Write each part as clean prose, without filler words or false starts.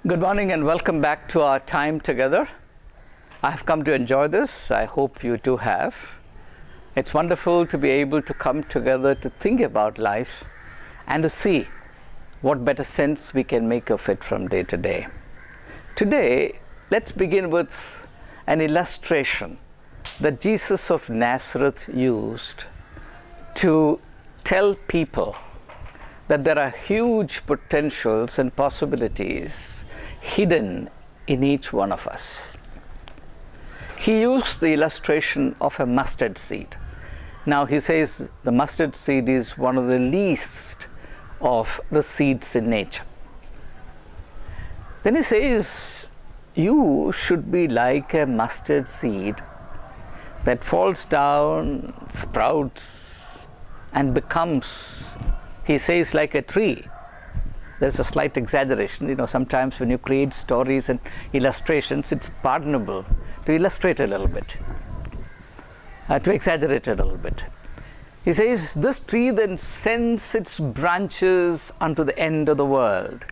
Good morning and welcome back to our time together. I have come to enjoy this. I hope you too have. It's wonderful to be able to come together to think about life and to see what better sense we can make of it from day to day. Today, let's begin with an illustration that Jesus of Nazareth used to tell people that there are huge potentials and possibilities hidden in each one of us. He used the illustration of a mustard seed. Now he says the mustard seed is one of the least of the seeds in nature. Then he says, you should be like a mustard seed that falls down, sprouts, and becomes, he says, like a tree. There's a slight exaggeration. Sometimes when you create stories and illustrations, it's pardonable to illustrate a little bit, to exaggerate a little bit. He says, this tree then sends its branches unto the end of the world.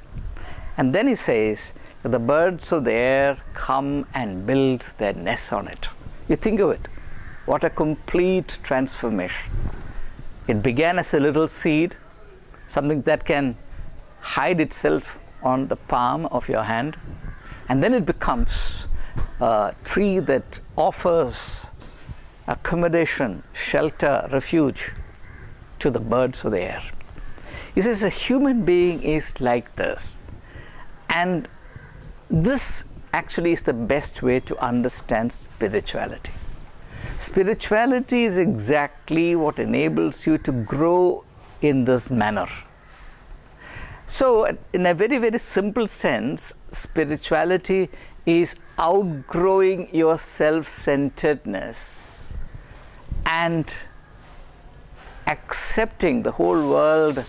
And then he says, the birds of the air come and build their nests on it. You think of it. What a complete transformation. It began as a little seed, something that can hide itself on the palm of your hand, and then it becomes a tree that offers accommodation, shelter, refuge to the birds of the air. He says a human being is like this, and this actually is the best way to understand spirituality. Spirituality is exactly what enables you to grow in this manner. So, in a very, very simple sense, spirituality is outgrowing your self-centeredness and accepting the whole world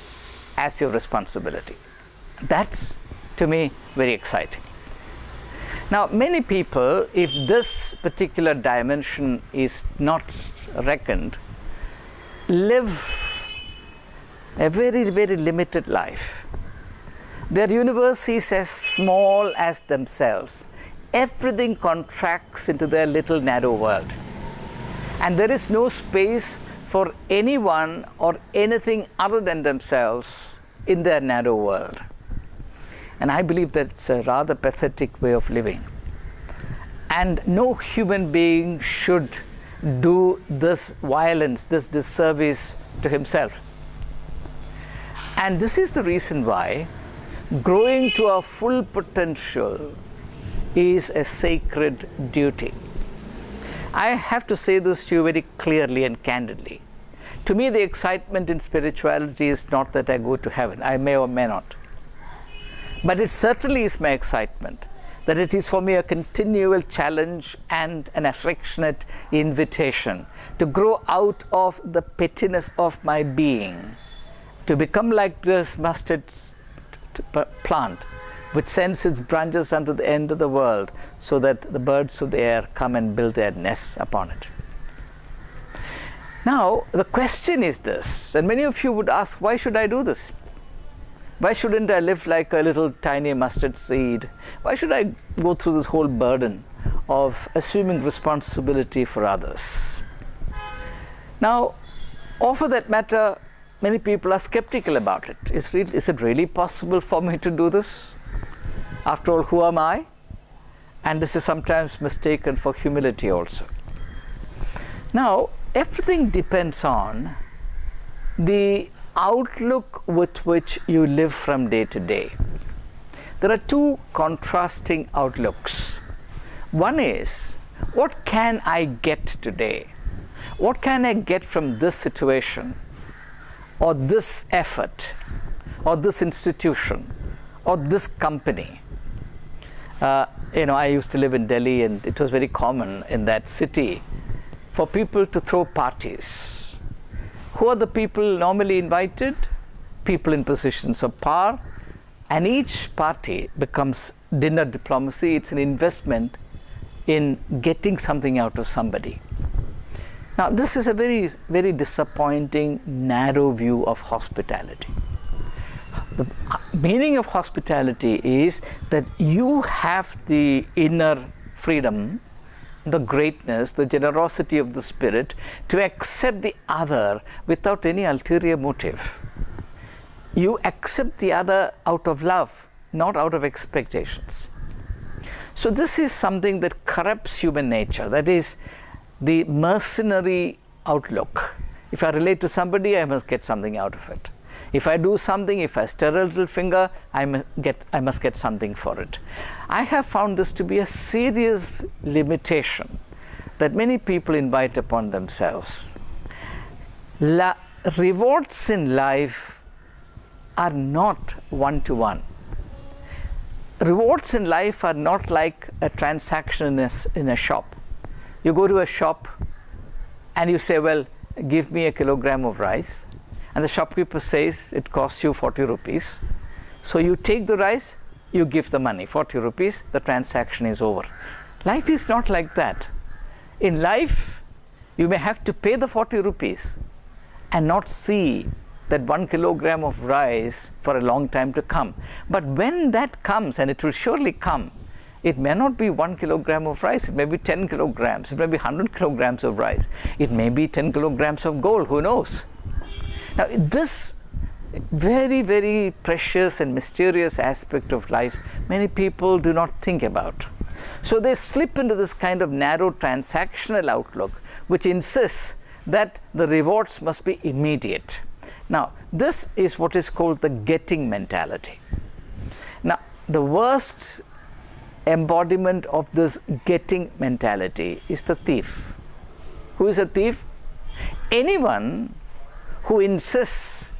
as your responsibility. That's, to me, very exciting. Now, many people, if this particular dimension is not reckoned, live a very, very limited life. Their universe is as small as themselves. Everything contracts into their little narrow world. And there is no space for anyone or anything other than themselves in their narrow world. And I believe that's a rather pathetic way of living. And no human being should do this violence, this disservice to himself. And this is the reason why growing to our full potential is a sacred duty. I have to say this to you very clearly and candidly. To me, the excitement in spirituality is not that I go to heaven. I may or may not. But it certainly is my excitement that it is for me a continual challenge and an affectionate invitation to grow out of the pettiness of my being, to become like this mustard plant which sends its branches unto the end of the world so that the birds of the air come and build their nests upon it. Now, the question is this, and many of you would ask, why should I do this? Why shouldn't I live like a little tiny mustard seed? Why should I go through this whole burden of assuming responsibility for others? Now, or for that matter, many people are skeptical about it. Is it really possible for me to do this? After all, who am I? And this is sometimes mistaken for humility also. Now, everything depends on the outlook with which you live from day to day. There are two contrasting outlooks. One is, what can I get today? What can I get from this situation, or this effort, or this institution, or this company? I used to live in Delhi, and it was very common in that city for people to throw parties. Who are the people normally invited? People in positions of power, and each party becomes dinner diplomacy. It's an investment in getting something out of somebody. Now, this is a very, very disappointing, narrow view of hospitality. meaning of hospitality is that you have the inner freedom, the greatness, the generosity of the spirit to accept the other without any ulterior motive. You accept the other out of love, not out of expectations. So this is something that corrupts human nature. That is the mercenary outlook. If I relate to somebody, I must get something out of it. If I do something, if I stir a little finger, I must get something for it. I have found this to be a serious limitation that many people invite upon themselves. Rewards in life are not one-to-one. Rewards in life are not like a transaction in a shop. You go to a shop and you say, well, give me a kilogram of rice. And the shopkeeper says it costs you 40 rupees. So you take the rice, you give the money, 40 rupees, the transaction is over. Life is not like that. In life, you may have to pay the 40 rupees and not see that 1 kilogram of rice for a long time to come. But when that comes, and it will surely come, it may not be 1 kilogram of rice, it may be 10 kilograms, it may be 100 kilograms of rice, it may be 10 kilograms of gold, who knows? Now, this very, very precious and mysterious aspect of life, many people do not think about. So they slip into this kind of narrow transactional outlook, which insists that the rewards must be immediate. Now, this is what is called the getting mentality. Now, the worst embodiment of this getting mentality is the thief. Who is a thief? Anyone who insists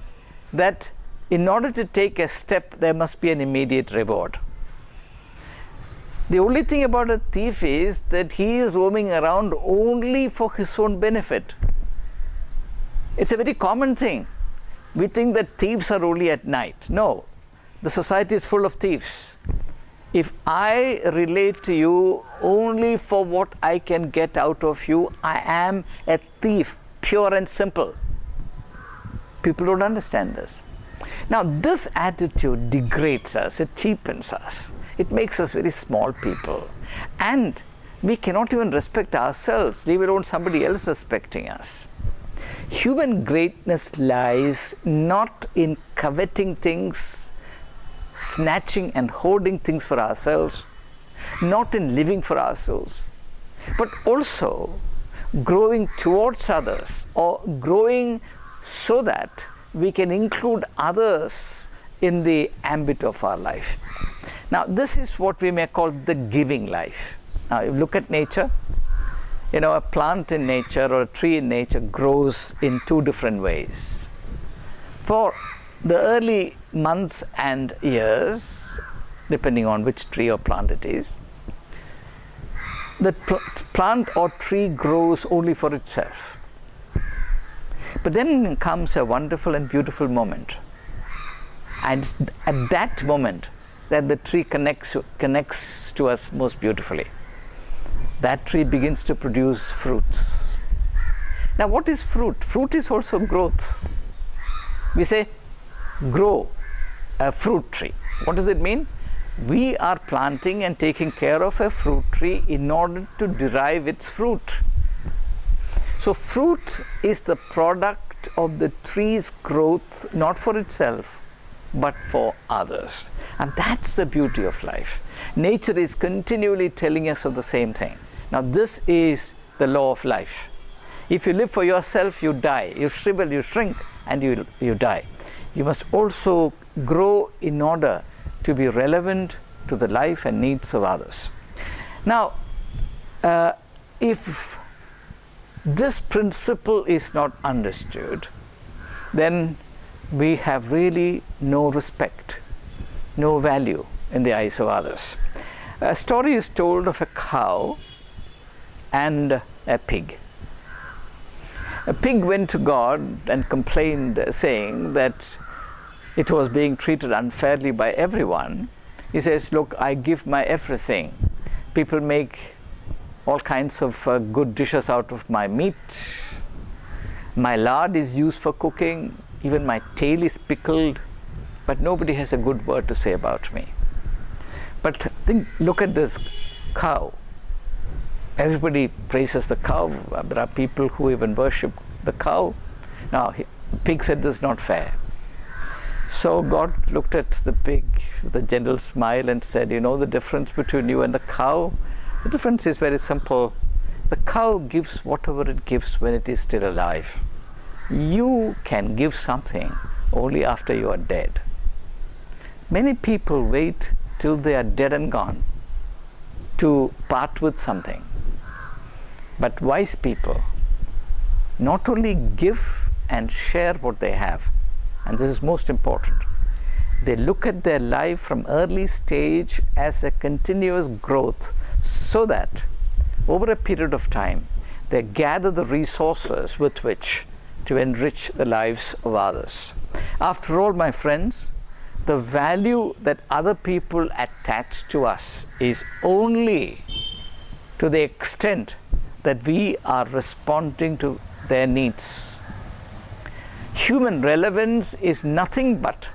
that in order to take a step, there must be an immediate reward. The only thing about a thief is that he is roaming around only for his own benefit. It's a very common thing. We think that thieves are only at night. No, the society is full of thieves. If I relate to you only for what I can get out of you, I am a thief, pure and simple. People don't understand this. Now, this attitude degrades us, it cheapens us, it makes us very small people. And we cannot even respect ourselves, leave alone somebody else respecting us. Human greatness lies not in coveting things, snatching and hoarding things for ourselves, not in living for ourselves, but also growing towards others, or growing so that we can include others in the ambit of our life. Now, this is what we may call the giving life. Now, you look at nature. You know, a plant in nature or a tree in nature grows in two different ways. For the early months and years, depending on which tree or plant it is, the plant or tree grows only for itself. But then comes a wonderful and beautiful moment. And it's at that moment that the tree connects to us most beautifully. That tree begins to produce fruits. Now, what is fruit? Fruit is also growth. We say, grow a fruit tree. What does it mean? We are planting and taking care of a fruit tree in order to derive its fruit. So fruit is the product of the tree's growth, not for itself, but for others. And that's the beauty of life. Nature is continually telling us of the same thing. Now, this is the law of life. If you live for yourself, you die. You shrivel, you shrink, and you die. You must also grow in order to be relevant to the life and needs of others. Now, if this principle is not understood, then we have really no respect, no value in the eyes of others. A story is told of a cow and a pig. A pig went to God and complained, saying that it was being treated unfairly by everyone. He says, look, I give my everything. People make all kinds of good dishes out of my meat. My lard is used for cooking. Even my tail is pickled. but nobody has a good word to say about me. But look at this cow. Everybody praises the cow. There are people who even worship the cow. Now, pig said this is not fair. So God looked at the pig with a gentle smile and said, you know the difference between you and the cow? The difference is very simple. The cow gives whatever it gives when it is still alive. You can give something only after you are dead. Many people wait till they are dead and gone to part with something. But wise people not only give and share what they have, and this is most important, they look at their life from early stage as a continuous growth, so that over a period of time they gather the resources with which to enrich the lives of others. After all, my friends, the value that other people attach to us is only to the extent that we are responding to their needs. Human relevance is nothing but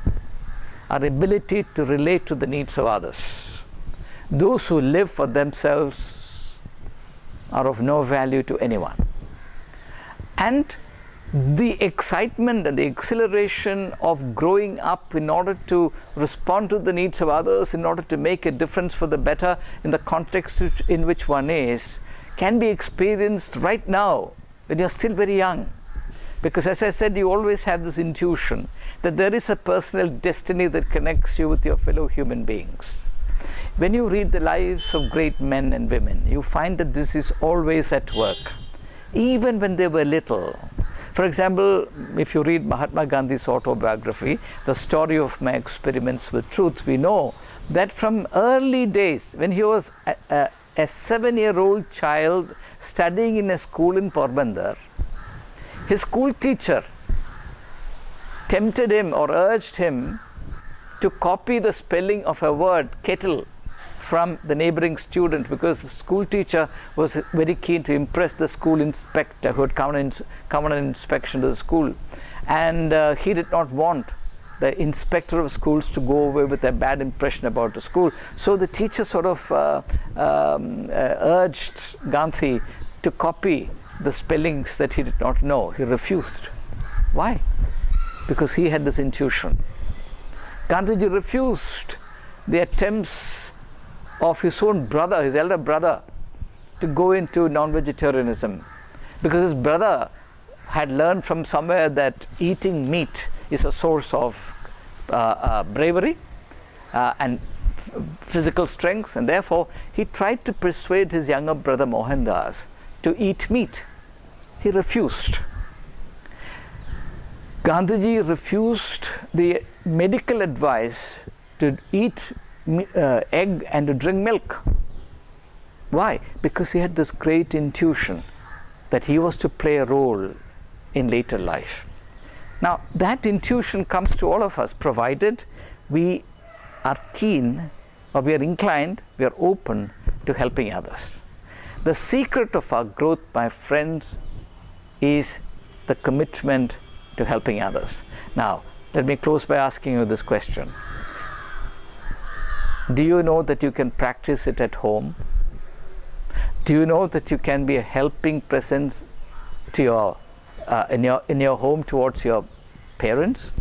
our ability to relate to the needs of others. Those who live for themselves are of no value to anyone. And the excitement and the exhilaration of growing up in order to respond to the needs of others, in order to make a difference for the better in the context in which one is, can be experienced right now when you're still very young. Because as I said, you always have this intuition that there is a personal destiny that connects you with your fellow human beings. When you read the lives of great men and women, you find that this is always at work, even when they were little. For example, if you read Mahatma Gandhi's autobiography, The Story of My Experiments with Truth, we know that from early days, when he was a 7-year-old child studying in a school in Porbandar, his school teacher tempted him or urged him to copy the spelling of a word, kettle, from the neighboring student, because the school teacher was very keen to impress the school inspector who had come on an inspection to the school. And he did not want the inspector of schools to go away with a bad impression about the school. So the teacher sort of urged Gandhi to copy the spellings that he did not know. He refused. Why? Because he had this intuition. Gandhiji refused the attempts of his own brother, his elder brother, to go into non-vegetarianism, because his brother had learned from somewhere that eating meat is a source of bravery and physical strength, and therefore he tried to persuade his younger brother Mohandas to eat meat. He refused. Gandhiji refused the medical advice to eat egg and to drink milk. Why? Because he had this great intuition that he was to play a role in later life. Now, that intuition comes to all of us, provided we are keen, or we are inclined, we are open to helping others. The secret of our growth, my friends, is the commitment to helping others. Now, let me close by asking you this question. Do you know that you can practice it at home? Do you know that you can be a helping presence to your in your home towards your parents?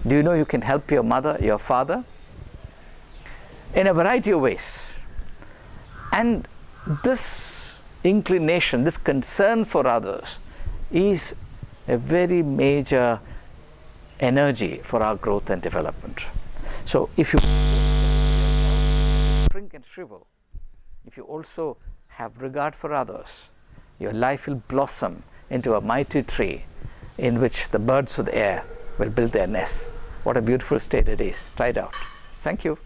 Do you know you can help your mother, your father? In a variety of ways. And this inclination, this concern for others, is a very major energy for our growth and development. So if you shrink and shrivel, if you also have regard for others, your life will blossom into a mighty tree in which the birds of the air will build their nests. What a beautiful state it is. Try it out. Thank you.